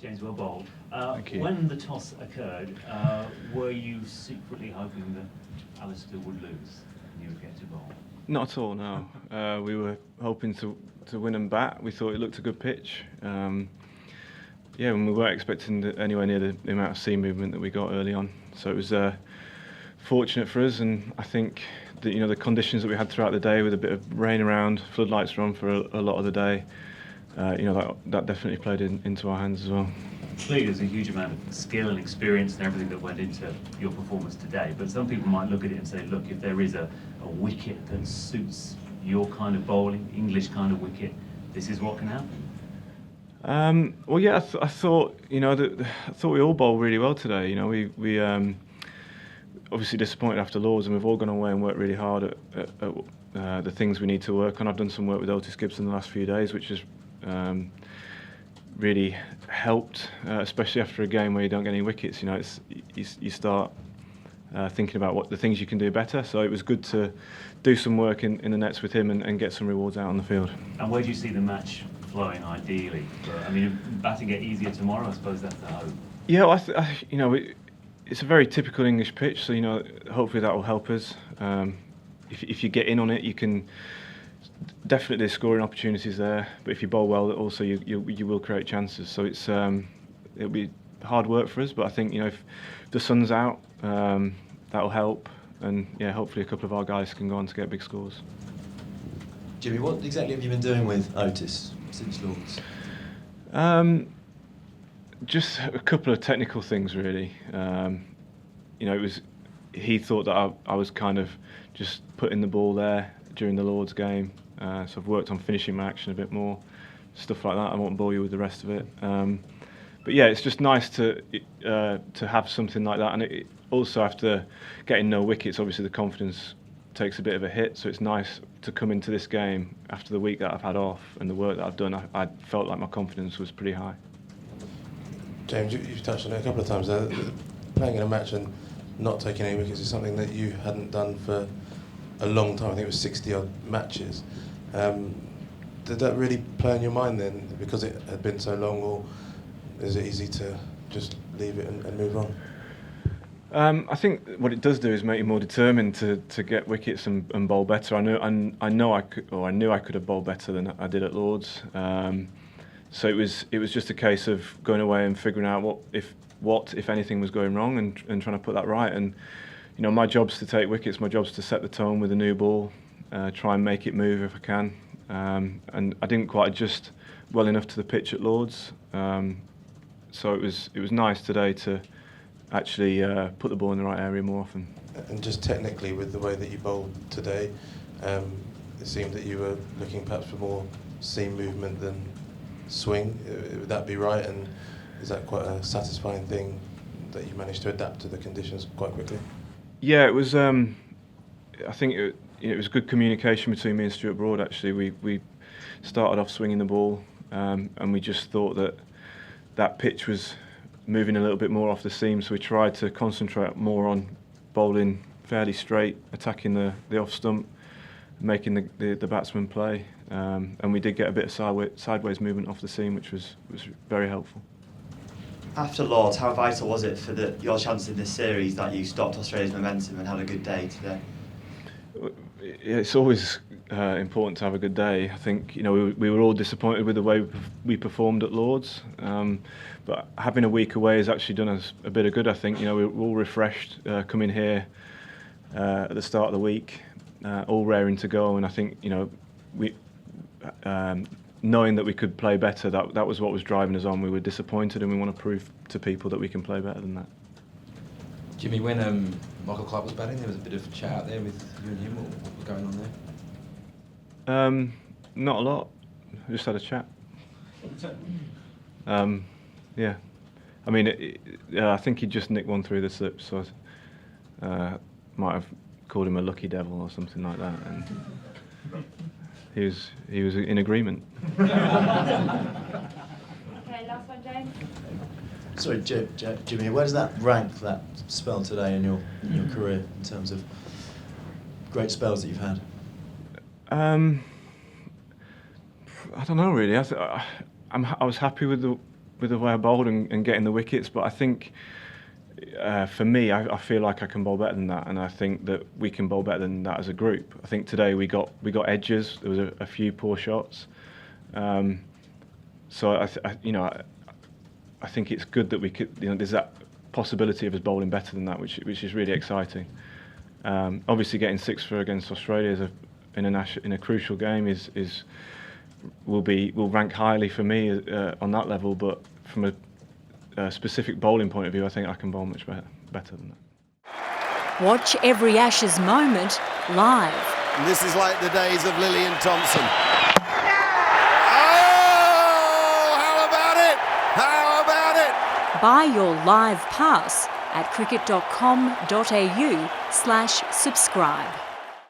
James, well bowled. Thank you. When the toss occurred, were you secretly hoping that Alistair would lose and you would get to bowl? Not at all, no. We were hoping to win and bat. We thought it looked a good pitch. Yeah, and we weren't expecting anywhere near the amount of seam movement that we got early on. So it was fortunate for us, and I think that, you know, the conditions that we had throughout the day, with a bit of rain around, floodlights were on for a lot of the day. You know, that definitely played into our hands as well. Clearly there's a huge amount of skill and experience and everything that went into your performance today, but some people might look at it and say, look, if there is a wicket that suits your kind of bowling, English kind of wicket, this is what can happen. Well, yeah, I thought, you know, I thought we all bowled really well today. You know, we obviously disappointed after Lords, and we've all gone away and worked really hard at the things we need to work on. I've done some work with Otis Gibson the last few days, which has really helped, especially after a game where you don't get any wickets. You know, you start thinking about what the things you can do better. So it was good to do some work in the nets with him and get some rewards out on the field. And where do you see the match flowing ideally? I mean, batting get easier tomorrow, I suppose that's the hope. Yeah, well, you know, it's a very typical English pitch, so, you know, hopefully that will help us. If you get in on it, you can definitely scoring opportunities there. But if you bowl well, also you will create chances. So it'll be hard work for us. But I think, you know, if the sun's out, that'll help. And yeah, hopefully a couple of our guys can go on to get big scores. Jimmy, what exactly have you been doing with Otis since Lords? Just a couple of technical things, really. You know, he thought that I was kind of just putting the ball there during the Lords game. So I've worked on finishing my action a bit more, stuff like that. I won't bore you with the rest of it. But yeah, it's just nice to have something like that. And it also, after getting no wickets, obviously the confidence takes a bit of a hit. So it's nice to come into this game after the week that I've had off and the work that I've done. I felt like my confidence was pretty high. James, you've touched on it a couple of times there. Playing in a match and not taking any wickets is something that you hadn't done for a long time. I think it was 60-odd matches. Did that really play on your mind then, because it had been so long, or is it easy to just leave it and move on? I think what it does do is make you more determined to get wickets and bowl better. I knew I could have bowled better than I did at Lords. So it was just a case of going away and figuring out what if anything was going wrong, and trying to put that right. And you know, my job's to take wickets. My job's to set the tone with a new ball, try and make it move if I can. And I didn't quite adjust well enough to the pitch at Lords. So it was nice today to actually put the ball in the right area more often. And just technically, with the way that you bowled today, it seemed that you were looking perhaps for more seam movement than swing. Would that be right? And is that quite a satisfying thing that you managed to adapt to the conditions quite quickly? Yeah, it was. I think it was good communication between me and Stuart Broad. Actually, we started off swinging the ball, and we just thought that pitch was moving a little bit more off the seam, so we tried to concentrate more on bowling fairly straight, attacking the off stump, making the batsman play, and we did get a bit of sideways movement off the seam, which was very helpful. After Lords, how vital was it for your chance in this series that you stopped Australia's momentum and had a good day today? It's always important to have a good day. I think, you know, we were all disappointed with the way we performed at Lords, but having a week away has actually done us a bit of good. I think, you know, we're all refreshed coming here at the start of the week, all raring to go, and I think, you know, we knowing that we could play better, that was what was driving us on. We were disappointed, and we want to prove to people that we can play better than that. Jimmy, when Michael Clarke was batting, there was a bit of chat out there with you and him. What was going on there? Not a lot. We just had a chat. Yeah. I mean, I think he just nicked one through the slip, so I might have called him a lucky devil or something like that. And he was in agreement. Okay, last one, James. Sorry, Jimmy, where does that rank, that spell today in your career, in terms of great spells that you've had? I don't know really. I was happy with the way I bowled and getting the wickets, but I think for me, I feel like I can bowl better than that, and I think that we can bowl better than that as a group. I think today we got edges. There was a few poor shots, so I think it's good that we could. There's that possibility of us bowling better than that, which is really exciting. Obviously, getting 6 for against Australia in a crucial game will rank highly for me on that level. But from a specific bowling point of view, I think I can bowl much better than that. Watch every Ashes moment live. And this is like the days of Lillian Thompson. Oh, how about it? How about it? Buy your live pass at cricket.com.au/subscribe.